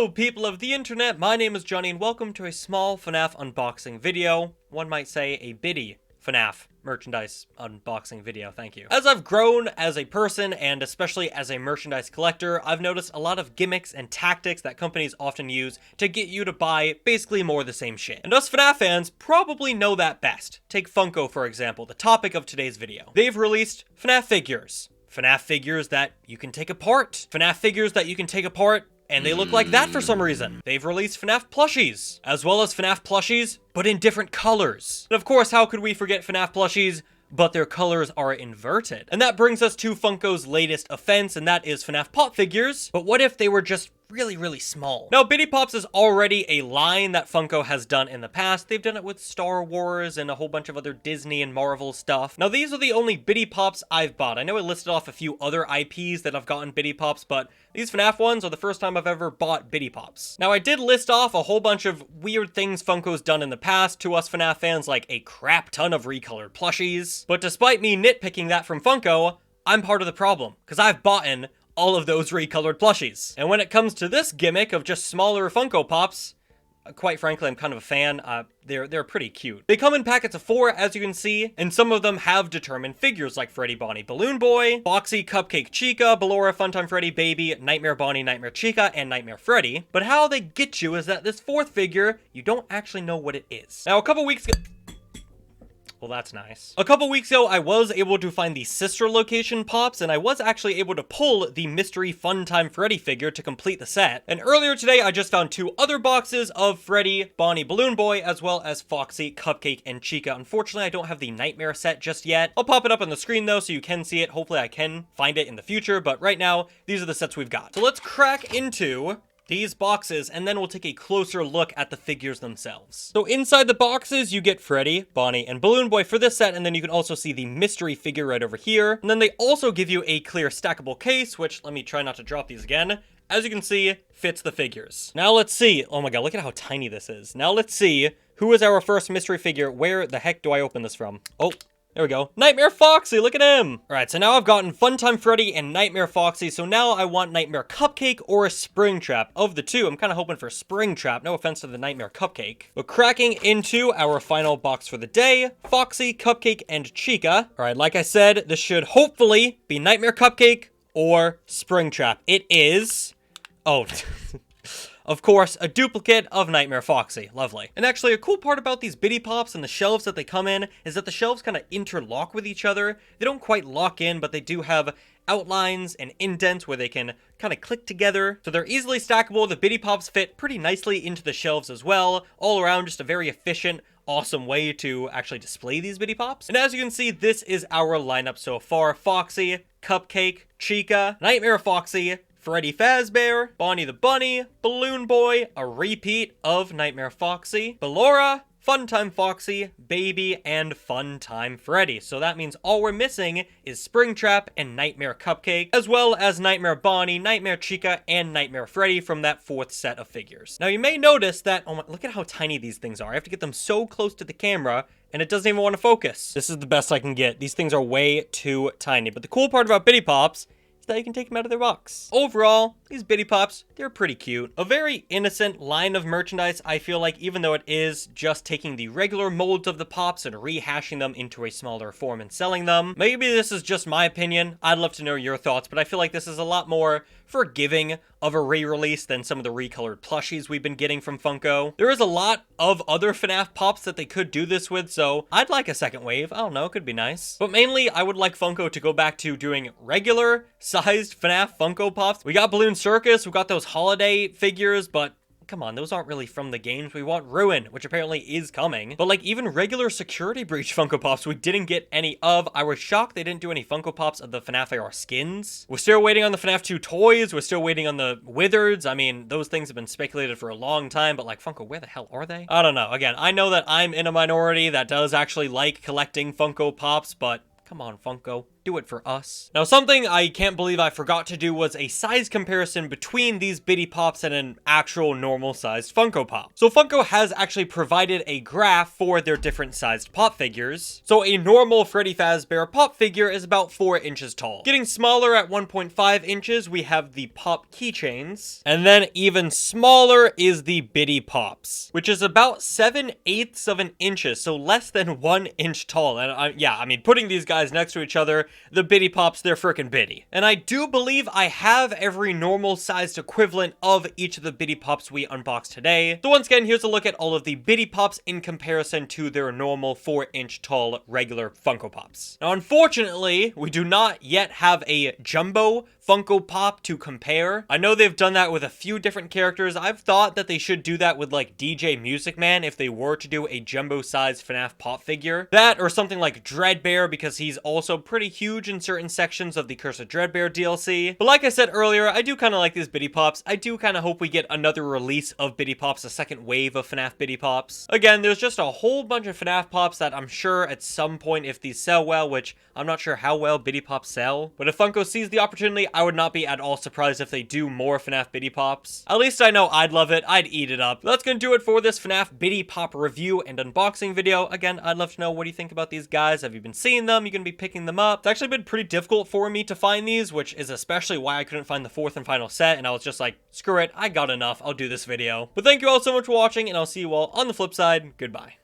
Hello people of the internet, my name is Johnny and welcome to a small FNaF unboxing video. One might say a bitty FNaF merchandise unboxing video, thank you. As I've grown as a person and especially as a merchandise collector, I've noticed a lot of gimmicks and tactics that companies often use to get you to buy basically more of the same shit. And us FNaF fans probably know that best. Take Funko for example, the topic of today's video. They've released FNaF figures. FNaF figures that you can take apart. FNaF figures that you can take apart and they look like that for some reason. They've released FNaF plushies, as well as FNaF plushies, but in different colors. And of course, how could we forget FNaF plushies, but their colors are inverted? And that brings us to Funko's latest offense, and that is FNaF pop figures. But what if they were just really small? Now, Bitty Pops is already a line that Funko has done in the past. They've done it with Star Wars and a whole bunch of other Disney and Marvel stuff. Now, these are the only Bitty Pops I've bought. I know I listed off a few other IPs that I've gotten Bitty Pops, but these FNaF ones are the first time I've ever bought Bitty Pops. Now, I did list off a whole bunch of weird things Funko's done in the past to us FNaF fans, like a crap ton of recolored plushies. But despite me nitpicking that from Funko, I'm part of the problem, because I've bought all of those recolored plushies. And when it comes to this gimmick of just smaller Funko Pops, quite frankly, I'm kind of a fan. They're pretty cute. They come in packets of 4, as you can see, and some of them have determined figures like Freddy, Bonnie, Balloon Boy, Foxy, Cupcake, Chica, Ballora, Funtime Freddy, Baby, Nightmare Bonnie, Nightmare Chica, and Nightmare Freddy. But how they get you is that this 4th figure, you don't actually know what it is. Now, a couple weeks ago... Well, that's nice. A couple weeks ago, I was able to find the sister location pops, and I was actually able to pull the mystery Funtime Freddy figure to complete the set. And earlier today, I just found 2 other boxes of Freddy, Bonnie, Balloon Boy, as well as Foxy, Cupcake, and Chica. Unfortunately, I don't have the Nightmare set just yet. I'll pop it up on the screen though, so you can see it. Hopefully, I can find it in the future, but right now, these are the sets we've got. So let's crack into these boxes, and then we'll take a closer look at the figures themselves. So inside the boxes, you get Freddy, Bonnie, and Balloon Boy for this set, and then you can also see the mystery figure right over here. And then they also give you a clear stackable case, which, let me try not to drop these again. As you can see, fits the figures. Now let's see. Oh my god, look at how tiny this is. Now let's see who is our first mystery figure. Where the heck do I open this from? Oh, there we go. Nightmare Foxy, look at him! Alright, so now I've gotten Funtime Freddy and Nightmare Foxy, so now I want Nightmare Cupcake or a Springtrap. Of the two, I'm kind of hoping for Springtrap, no offense to the Nightmare Cupcake. But cracking into our final box for the day, Foxy, Cupcake, and Chica. Alright, like I said, this should hopefully be Nightmare Cupcake or Springtrap. It is... Oh... Of course, a duplicate of Nightmare Foxy. Lovely. And actually, a cool part about these Bitty Pops and the shelves that they come in is that the shelves kind of interlock with each other. They don't quite lock in, but they do have outlines and indents where they can kind of click together. So they're easily stackable. The Bitty Pops fit pretty nicely into the shelves as well. All around, just a very efficient, awesome way to actually display these Bitty Pops. And as you can see, this is our lineup so far. Foxy, Cupcake, Chica, Nightmare Foxy, Freddy Fazbear, Bonnie the Bunny, Balloon Boy, a repeat of Nightmare Foxy, Ballora, Funtime Foxy, Baby, and Funtime Freddy. So that means all we're missing is Springtrap and Nightmare Cupcake, as well as Nightmare Bonnie, Nightmare Chica, and Nightmare Freddy from that 4th set of figures. Now you may notice that, oh my, look at how tiny these things are. I have to get them so close to the camera, and it doesn't even want to focus. This is the best I can get. These things are way too tiny. But the cool part about Bitty Pops that you can take them out of their box. Overall, these Bitty Pops, they're pretty cute. A very innocent line of merchandise, I feel like, even though it is just taking the regular molds of the Pops and rehashing them into a smaller form and selling them. Maybe this is just my opinion. I'd love to know your thoughts, but I feel like this is a lot more forgiving of a re-release than some of the recolored plushies we've been getting from Funko. There is a lot of other FNaF Pops that they could do this with, so I'd like a second wave. I don't know, it could be nice. But mainly, I would like Funko to go back to doing regular sized FNaF Funko Pops. We got Balloon Circus, we got those holiday figures, but come on, those aren't really from the games. We want Ruin, which apparently is coming. But like even regular Security Breach Funko Pops, we didn't get any of. I was shocked they didn't do any Funko Pops of the FNaF AR skins. We're still waiting on the FNaF 2 toys. We're still waiting on the Wizards. I mean, those things have been speculated for a long time, but like Funko, where the hell are they? I don't know. Again, I know that I'm in a minority that does actually like collecting Funko Pops, but come on, Funko. do it for us. Now, something I can't believe I forgot to do was a size comparison between these Bitty Pops and an actual normal sized Funko Pop. So Funko has actually provided a graph for their different sized pop figures. So a normal Freddy Fazbear pop figure is about 4 inches tall. Getting smaller at 1.5 inches, we have the pop keychains. And then even smaller is the Bitty Pops, which is about 7/8 of an inch, so less than 1 inch tall. And I mean, putting these guys next to each other, the Bitty Pops, they're freaking bitty. And I do believe I have every normal sized equivalent of each of the Bitty Pops we unboxed today. So once again, here's a look at all of the Bitty Pops in comparison to their normal 4-inch tall regular Funko Pops. Now, unfortunately, we do not yet have a jumbo Funko Pop to compare. I know they've done that with a few different characters. I've thought that they should do that with like DJ Music Man if they were to do a jumbo-sized FNaF pop figure. That or something like Dreadbear, because he's also pretty huge in certain sections of the Curse of Dreadbear DLC. But like I said earlier, I do kind of like these Bitty Pops. I do kind of hope we get another release of Bitty Pops, a second wave of FNaF Bitty Pops. Again, there's just a whole bunch of FNaF Pops that I'm sure at some point, if these sell well, which I'm not sure how well Bitty Pops sell, but if Funko sees the opportunity, I would not be at all surprised if they do more FNaF Bitty Pops. At least I know I'd love it. I'd eat it up. That's gonna do it for this FNaF Bitty Pop review and unboxing video. Again, I'd love to know, what do you think about these guys? Have you been seeing them? You gonna be picking them up? It's actually been pretty difficult for me to find these, which is especially why I couldn't find the 4th and final set, and I was just like, screw it, I got enough, I'll do this video. But thank you all so much for watching, and I'll see you all on the flip side. Goodbye.